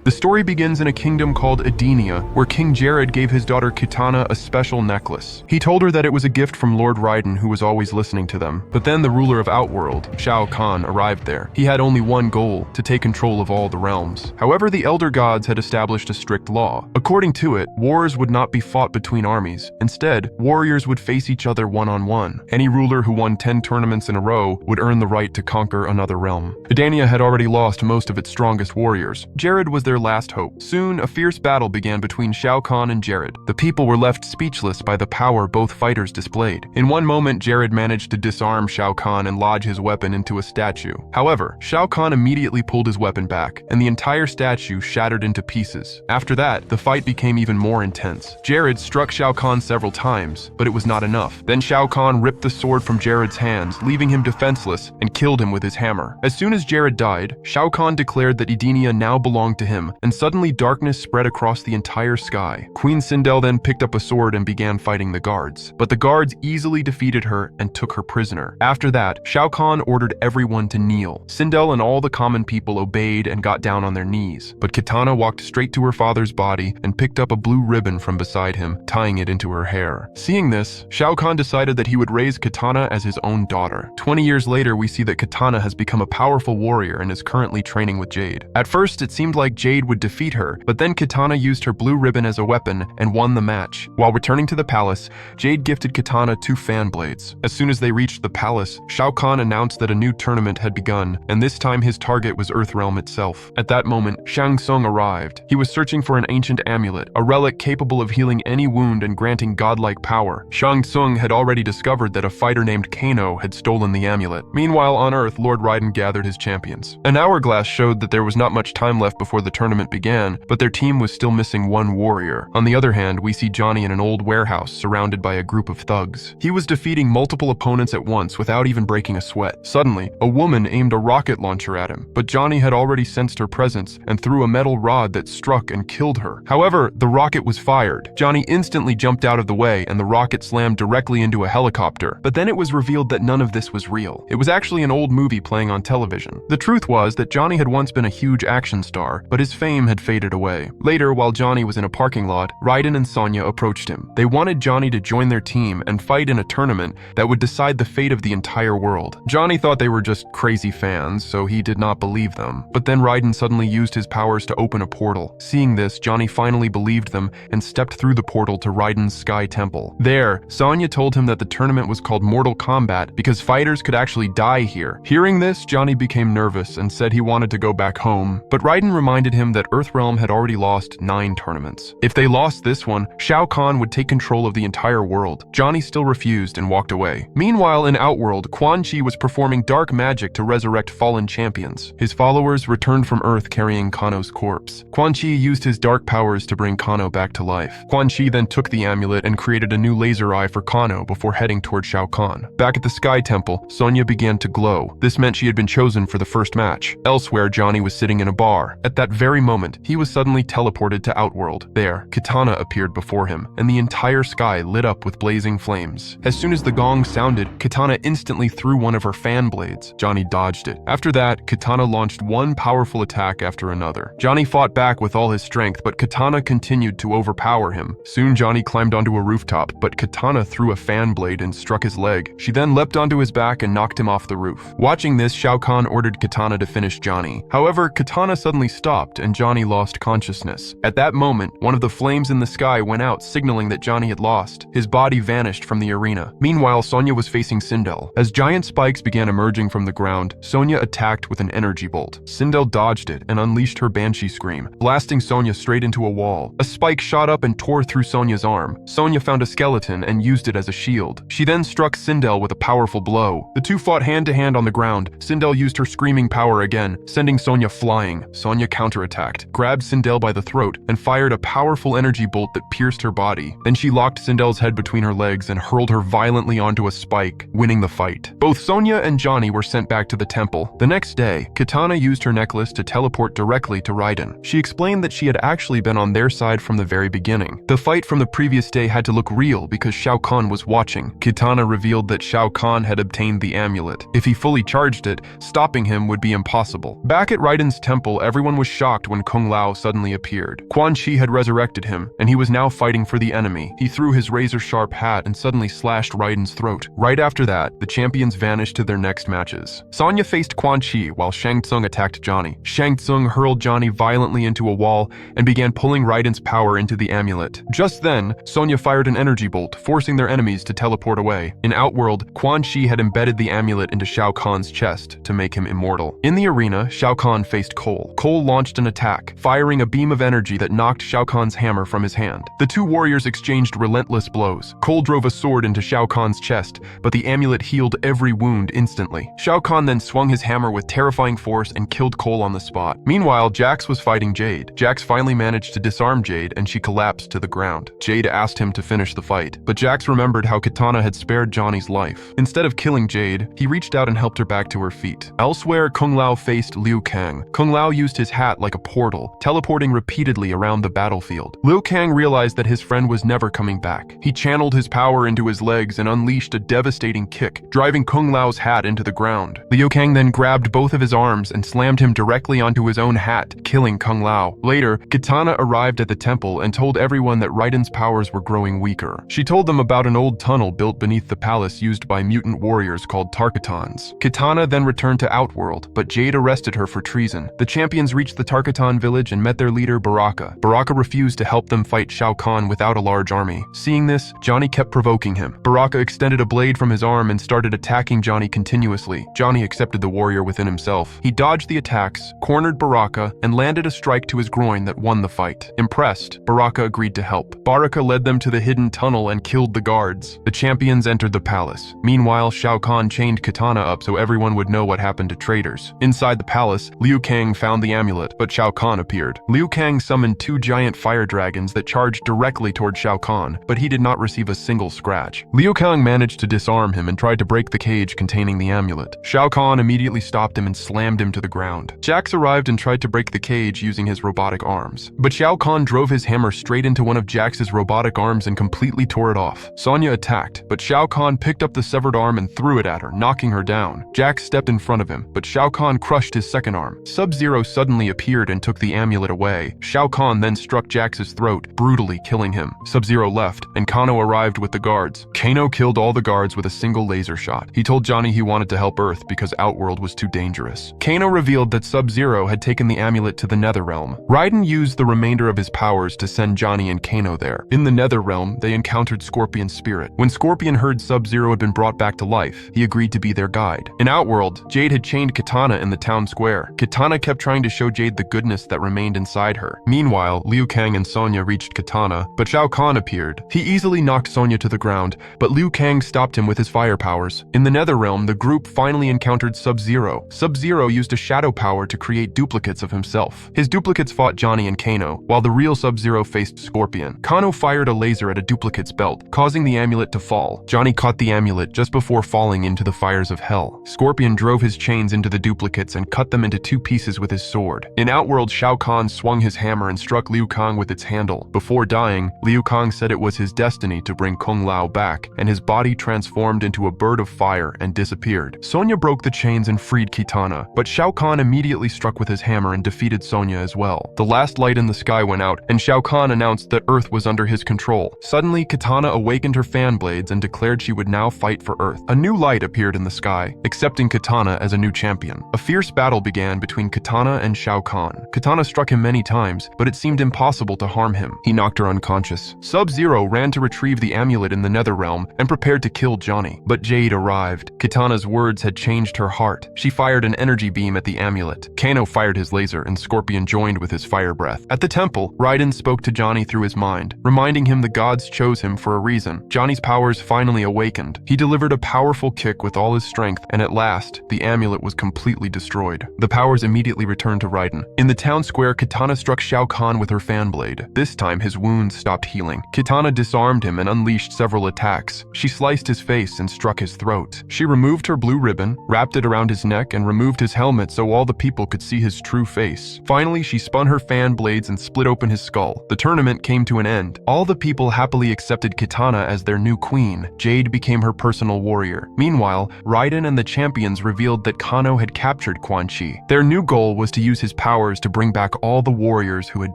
The story begins in a kingdom called Edenia, where King Jared gave his daughter Kitana a special necklace. He told her that it was a gift from Lord Raiden, who was always listening to them. But then the ruler of Outworld, Shao Kahn, arrived there. He had only one goal: to take control of all the realms. However, the Elder Gods had established a strict law. According to it, wars would not be fought between armies. Instead, warriors would face each other one-on-one. Any ruler who won 10 tournaments in a row would earn the right to conquer another realm. Edenia had already lost most of its strongest warriors. Jared was their last hope. Soon, a fierce battle began between Shao Kahn and Jared. The people were left speechless by the power both fighters displayed. In one moment, Jared managed to disarm Shao Kahn and lodge his weapon into a statue. However, Shao Kahn immediately pulled his weapon back, and the entire statue shattered into pieces. After that, the fight became even more intense. Jared struck Shao Kahn several times, but it was not enough. Then Shao Kahn ripped the sword from Jared's hands, leaving him defenseless, and killed him with his hammer. As soon as Jared died, Shao Kahn declared that Edenia now belonged to him, and suddenly darkness spread across the entire sky. Queen Sindel then picked up a sword and began fighting the guards. But the guards easily defeated her and took her prisoner. After that, Shao Kahn ordered everyone to kneel. Sindel and all the common people obeyed and got down on their knees. But Kitana walked straight to her father's body and picked up a blue ribbon from beside him, tying it into her hair. Seeing this, Shao Kahn decided that he would raise Kitana as his own daughter. 20 years later, we see that Kitana has become a powerful warrior and is currently training with Jade. At first, it seemed like Jade would defeat her, but then Kitana used her blue ribbon as a weapon and won the match. While returning to the palace, Jade gifted Kitana 2 fan blades. As soon as they reached the palace, Shao Kahn announced that a new tournament had begun, and this time his target was Earthrealm itself. At that moment, Shang Tsung arrived. He was searching for an ancient amulet, a relic capable of healing any wound and granting godlike power. Shang Tsung had already discovered that a fighter named Kano had stolen the amulet. Meanwhile, on Earth, Lord Raiden gathered his champions. An hourglass showed that there was not much time left before the tournament began, but their team was still missing one warrior. On the other hand, we see Johnny in an old warehouse surrounded by a group of thugs. He was defeating multiple opponents at once without even breaking a sweat. Suddenly, a woman aimed a rocket launcher at him, but Johnny had already sensed her presence and threw a metal rod that struck and killed her. However, the rocket was fired. Johnny instantly jumped out of the way and the rocket slammed directly into a helicopter. But then it was revealed that none of this was real. It was actually an old movie playing on television. The truth was that Johnny had once been a huge action star, but his fame had faded away. Later, while Johnny was in a parking lot, Raiden and Sonya approached him. They wanted Johnny to join their team and fight in a tournament that would decide the fate of the entire world. Johnny thought they were just crazy fans, so he did not believe them. But then Raiden suddenly used his powers to open a portal. Seeing this, Johnny finally believed them and stepped through the portal to Raiden's Sky Temple. There, Sonya told him that the tournament was called Mortal Kombat because fighters could actually die here. Hearing this, Johnny became nervous and said he wanted to go back home. But Raiden reminded him that Earthrealm had already lost 9 tournaments. If they lost this one, Shao Kahn would take control of the entire world. Johnny still refused and walked away. Meanwhile, in Outworld, Quan Chi was performing dark magic to resurrect fallen champions. His followers returned from Earth carrying Kano's corpse. Quan Chi used his dark powers to bring Kano back to life. Quan Chi then took the amulet and created a new laser eye for Kano before heading toward Shao Kahn. Back at the Sky Temple, Sonya began to glow. This meant she had been chosen for the first match. Elsewhere, Johnny was sitting in a bar. At that very moment, he was suddenly teleported to Outworld. There, Kitana appeared before him, and the entire sky lit up with blazing flames. As soon as the gong sounded, Kitana instantly threw one of her fan blades. Johnny dodged it. After that, Kitana launched one powerful attack after another. Johnny fought back with all his strength, but Kitana continued to overpower him. Soon Johnny climbed onto a rooftop, but Kitana threw a fan blade and struck his leg. She then leapt onto his back and knocked him off the roof. Watching this, Shao Kahn ordered Kitana to finish Johnny. However, Kitana suddenly stopped and Johnny lost consciousness. At that moment, one of the flames in the sky went out, signaling that Johnny had lost. His body vanished from the arena. Meanwhile, Sonya was facing Sindel. As giant spikes began emerging from the ground, Sonya attacked with an energy bolt. Sindel dodged it and unleashed her Banshee scream, blasting Sonya straight into a wall. A spike shot up and tore through Sonya's arm. Sonya found a skeleton and used it as a shield. She then struck Sindel with a powerful blow. The two fought hand-to-hand on the ground. Sindel used her screaming power again, sending Sonya flying. Sonya counterattacked, grabbed Sindel by the throat, and fired a powerful energy bolt that pierced her body. Then she locked Sindel's head between her legs and hurled her violently onto a spike, winning the fight. Both Sonya and Johnny were sent back to the temple. The next day, Kitana used her necklace to teleport directly to Raiden. She explained that she had actually been on their side from the very beginning. The fight from the previous day had to look real because Shao Kahn was watching. Kitana revealed that Shao Kahn had obtained the amulet. If he fully charged it, stopping him would be impossible. Back at Raiden's temple, everyone was shocked shocked when Kung Lao suddenly appeared. Quan Chi had resurrected him, and he was now fighting for the enemy. He threw his razor-sharp hat and suddenly slashed Raiden's throat. Right after that, the champions vanished to their next matches. Sonya faced Quan Chi while Shang Tsung attacked Johnny. Shang Tsung hurled Johnny violently into a wall and began pulling Raiden's power into the amulet. Just then, Sonya fired an energy bolt, forcing their enemies to teleport away. In Outworld, Quan Chi had embedded the amulet into Shao Kahn's chest to make him immortal. In the arena, Shao Kahn faced Cole. Cole launched an attack, firing a beam of energy that knocked Shao Kahn's hammer from his hand. The two warriors exchanged relentless blows. Cole drove a sword into Shao Kahn's chest, but the amulet healed every wound instantly. Shao Kahn then swung his hammer with terrifying force and killed Cole on the spot. Meanwhile, Jax was fighting Jade. Jax finally managed to disarm Jade, and she collapsed to the ground. Jade asked him to finish the fight, but Jax remembered how Kitana had spared Johnny's life. Instead of killing Jade, he reached out and helped her back to her feet. Elsewhere, Kung Lao faced Liu Kang. Kung Lao used his hat like a portal, teleporting repeatedly around the battlefield. Liu Kang realized that his friend was never coming back. He channeled his power into his legs and unleashed a devastating kick, driving Kung Lao's hat into the ground. Liu Kang then grabbed both of his arms and slammed him directly onto his own hat, killing Kung Lao. Later, Kitana arrived at the temple and told everyone that Raiden's powers were growing weaker. She told them about an old tunnel built beneath the palace used by mutant warriors called Tarkatans. Kitana then returned to Outworld, but Jade arrested her for treason. The champions reached the Tarkatan village and met their leader Baraka. Baraka refused to help them fight Shao Kahn without a large army. Seeing this, Johnny kept provoking him. Baraka extended a blade from his arm and started attacking Johnny continuously. Johnny accepted the warrior within himself. He dodged the attacks, cornered Baraka, and landed a strike to his groin that won the fight. Impressed, Baraka agreed to help. Baraka led them to the hidden tunnel and killed the guards. The champions entered the palace. Meanwhile, Shao Kahn chained Kitana up so everyone would know what happened to traitors. Inside the palace, Liu Kang found the amulet, but Shao Kahn appeared. Liu Kang summoned two giant fire dragons that charged directly toward Shao Kahn, but he did not receive a single scratch. Liu Kang managed to disarm him and tried to break the cage containing the amulet. Shao Kahn immediately stopped him and slammed him to the ground. Jax arrived and tried to break the cage using his robotic arms, but Shao Kahn drove his hammer straight into one of Jax's robotic arms and completely tore it off. Sonya attacked, but Shao Kahn picked up the severed arm and threw it at her, knocking her down. Jax stepped in front of him, but Shao Kahn crushed his second arm. Sub-Zero suddenly appeared and took the amulet away. Shao Kahn then struck Jax's throat, brutally killing him. Sub-Zero left, and Kano arrived with the guards. Kano killed all the guards with a single laser shot. He told Johnny he wanted to help Earth because Outworld was too dangerous. Kano revealed that Sub-Zero had taken the amulet to the Netherrealm. Raiden used the remainder of his powers to send Johnny and Kano there. In the Netherrealm, they encountered Scorpion's spirit. When Scorpion heard Sub-Zero had been brought back to life, he agreed to be their guide. In Outworld, Jade had chained Kitana in the town square. Kitana kept trying to show Jade the goodness that remained inside her. Meanwhile, Liu Kang and Sonya reached Kitana, but Shao Kahn appeared. He easily knocked Sonya to the ground, but Liu Kang stopped him with his fire powers. In the Netherrealm, the group finally encountered Sub-Zero. Sub-Zero used a shadow power to create duplicates of himself. His duplicates fought Johnny and Kano, while the real Sub-Zero faced Scorpion. Kano fired a laser at a duplicate's belt, causing the amulet to fall. Johnny caught the amulet just before falling into the fires of hell. Scorpion drove his chains into the duplicates and cut them into two pieces with his sword. In Outworld, Shao Kahn swung his hammer and struck Liu Kang with its handle. Before dying, Liu Kang said it was his destiny to bring Kung Lao back, and his body transformed into a bird of fire and disappeared. Sonya broke the chains and freed Kitana, but Shao Kahn immediately struck with his hammer and defeated Sonya as well. The last light in the sky went out, and Shao Kahn announced that Earth was under his control. Suddenly, Kitana awakened her fan blades and declared she would now fight for Earth. A new light appeared in the sky, accepting Kitana as a new champion. A fierce battle began between Kitana and Shao Kahn. Kitana struck him many times, but it seemed impossible to harm him. He knocked her unconscious. Sub-Zero ran to retrieve the amulet in the Netherrealm and prepared to kill Johnny, but Jade arrived. Kitana's words had changed her heart. She fired an energy beam at the amulet. Kano fired his laser, and Scorpion joined with his fire breath. At the temple, Raiden spoke to Johnny through his mind, reminding him the gods chose him for a reason. Johnny's powers finally awakened. He delivered a powerful kick with all his strength, and at last, the amulet was completely destroyed. The powers immediately returned to Raiden. In the town square, Kitana struck Shao Kahn with her fan blade. This time, his wounds stopped healing. Kitana disarmed him and unleashed several attacks. She sliced his face and struck his throat. She removed her blue ribbon, wrapped it around his neck, and removed his helmet so all the people could see his true face. Finally, she spun her fan blades and split open his skull. The tournament came to an end. All the people happily accepted Kitana as their new queen. Jade became her personal warrior. Meanwhile, Raiden and the champions revealed that Kano had captured Quan Chi. Their new goal was to use his power powers to bring back all the warriors who had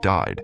died.